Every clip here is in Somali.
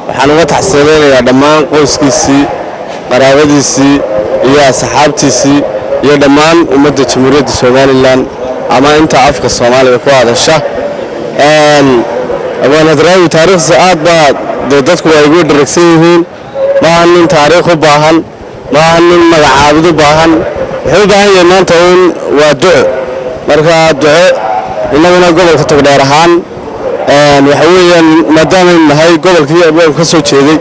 waxaan uga taxsiinayaa dhammaan qoyskiisii qaraabadiisii iyo asxaabtiisii iyo dhammaan ummadda Jamhuuriyadda Soomaaliland ama inta afka Soomaaliga ku hadasha abaan hadraawi taariikhda aad baa dadku ay ugu dharagsan yihiin ma ahan taariikh u baahan ma ahan magacaabid u baahan wuxuu baahan yahay maanta waa duco marka duco inaguna gobolka Togdheer ahaan waxa weeyaan maadaama nahay gobolkii abaan ka soo jeeday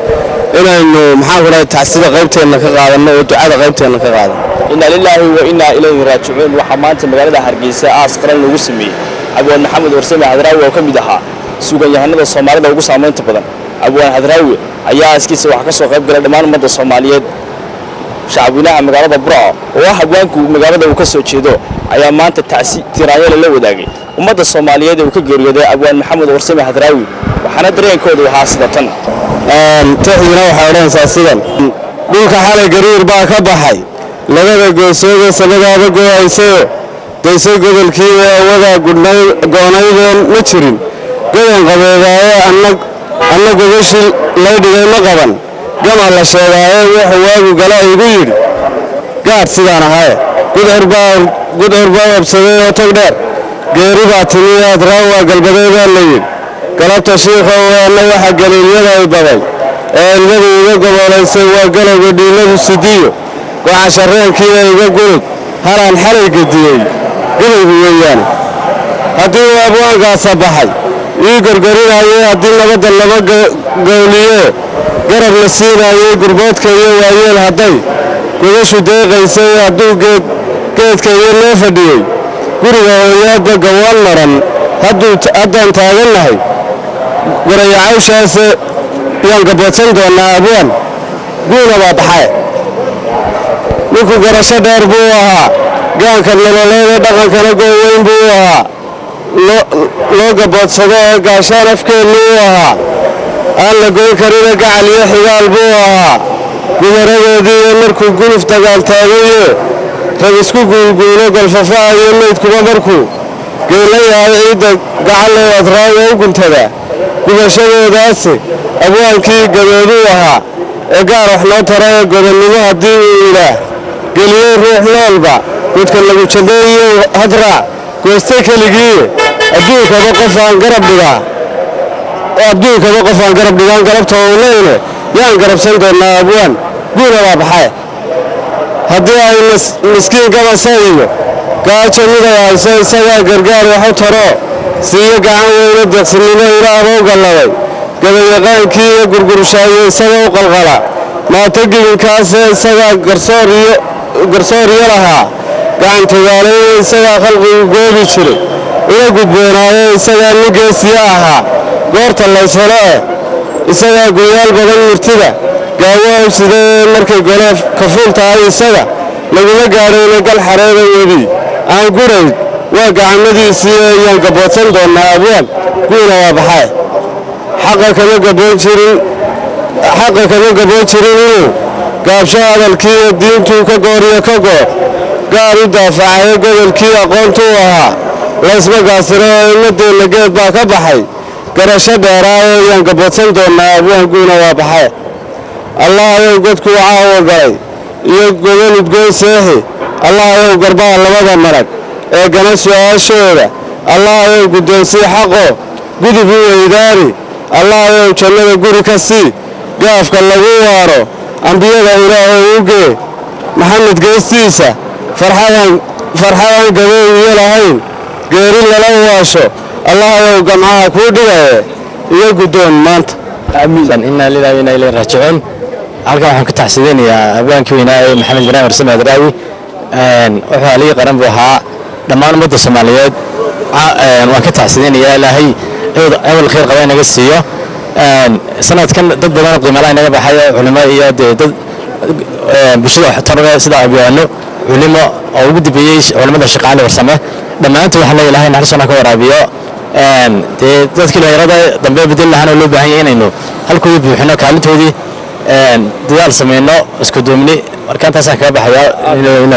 inaynu maxaa ku dhahay tacsida qaybteena ka qaadano oo ducada qaybteena ka qaadano inna lillahi wa inna ilayhi raaji'uun waxa maanta magaalada Hargeysa aas qaran lagu sameeyay abaan maxamed warsame hadraawi oo kamid ahaa suugan yahanada Soomaalida ugu saameynta badan abaan hadraawi ayaa askiisa wax ka soo qayb galay dhammaan ummadda Soomaaliyeed shacabweynaha magaalada Burco oo haweenku magaalada uu ka soo jeedo ayaa maanta tacsi tiraayay la wadaagay ummadda Soomaaliyeed oo ka geeriyooday abaan maxamed warsame hadraawi waxaana dareenkoodu ahaa sida tan taxina waxa oranaysaa sidan dhulka xalay gariir baa ka baxay labada goosooda sanadaaba gooyayso dayso gobolkii wada goonaydeen ma jirin godan qabeedaay annagu gashil loo dhigay ma qaban gama la sheegay wuxuu waagu galay igu yiri gaar sidaan ahay gud arbaa absaday oo Togdheer geeri baa timiyaad raawa galbadeeda leeyay galabta sheekha waxa galeeyada ay baday ilmadu uga gobolaysay waa galowga dhiiladu sidiyo waxa shareenkii iga gurud haran xalay gadiyay galowgu weeyaan haddii abwaankaas baxay ii gargarinaayay haddii nabadda laba gowliye garab la siinaayay gurboodka iyo waayeel hadday gudashu deeqaysay hadduu geedka iyo loo fadhiyay guriga hooyaadba gawaan maran haddaan taagannahay warayacawshaas yaan gaboodsan doonaa abwaan guuna baa baxay ninku garasho dheer buu ahaa gaanka nololeeda dhaqankana gooweyn buu ahaa loo gaboodsado gaashaan afkeenu ahaa aan la goyn karina gacal iyo xigaal buu ahaa gumaradoodii markuu guluf dagaal taagaye rag isku guulguulo golfafaa iyo meydkuba markuu geela yahay ciidda gacallow adraawi u guntada gubashadoodaasi abwaankii gadooduu ahaa ee gaar wax loo tara ee godannimo haddii uu ilaah geliyey ruux noolba midka lagu jadeeyo hadraac gooste keligii adduunkaba qof aan garab dhigaan galabta owleyne yaan garabsan doonaa abwaan guuna baa baxay haddii ay miskiin gabasa iyo gaajo miday hayso isagaa gargaar waxu taro siiyo gacan weyne deeqsinimo ilaahba u galladay gabayaqaankii iyo gurgurshaayo isaga u qalqala maata gibinkaase isagaa garsoor iyo lahaa gacan togaaleeye isagaa khalqigu goobi jiray ila gudboonaaye isagaa nigeesiya ahaa goorta layshelo isagaa guyaal badan murtida gaawo sidee markay goleef ka fuul tahay isaga laguma gaadhayna gal xareeda wedi aan gurayd waa gacamadiisii ayaan gaboodsan doonaa abwaan guuna waa baxay xaqa kama gaboon jirin inuu gaabsho hadalkii diintuu ka gooriyo ka goor gaar u daafacayo gobolkii aqoontuu ahaa laysma gaasiro ummadeenna geed baa ka baxay garasho dheeraayo ayaan gaboodsan doonaa abwaan guuna waa baxay allahayow godku waxaa galay iyo gobol udgoon seexi allahayow garbaha labada marag ee gana su'aashooda allahayow guddoonsii xaqo gudub u weydaari allahayow jannada guri ka sii gaafka lagu waaro ambiyada ilaahow u gee maxamed geestiisa farxadaan gabow iyo lahayn geeri lala waasho allahayow gamcaha kuu dhigaye iyo guddoon maanta amiin inna lillahi wa inna ilayhi raaji'uun halkan waxaan ka taxsiinayaa abwaankii weynaa ee maxamed ibraahim warsame hadraawi wuxuu halii qaran buu ahaa dhammaan ummadda Soomaaliyeed waan ka taxsiinayaa ilaahay awal khayr qaba inaga siiyo sanadkan dad badan oo qiimo leh inaga baxay culimo iyo dad bulshada tarada sida abwaano culimo oo ugu dibiyay culimada shaqaale warsame dhammaantood waxaa ilaahay naxariisana ka waraabiyo dadkii dhalinyarada dambe bedel lahaana loo baahan yahay inaynu halkooda buuxino kaalintoodii dadaal sameeyno isku duubni markaan taas kaga baxaya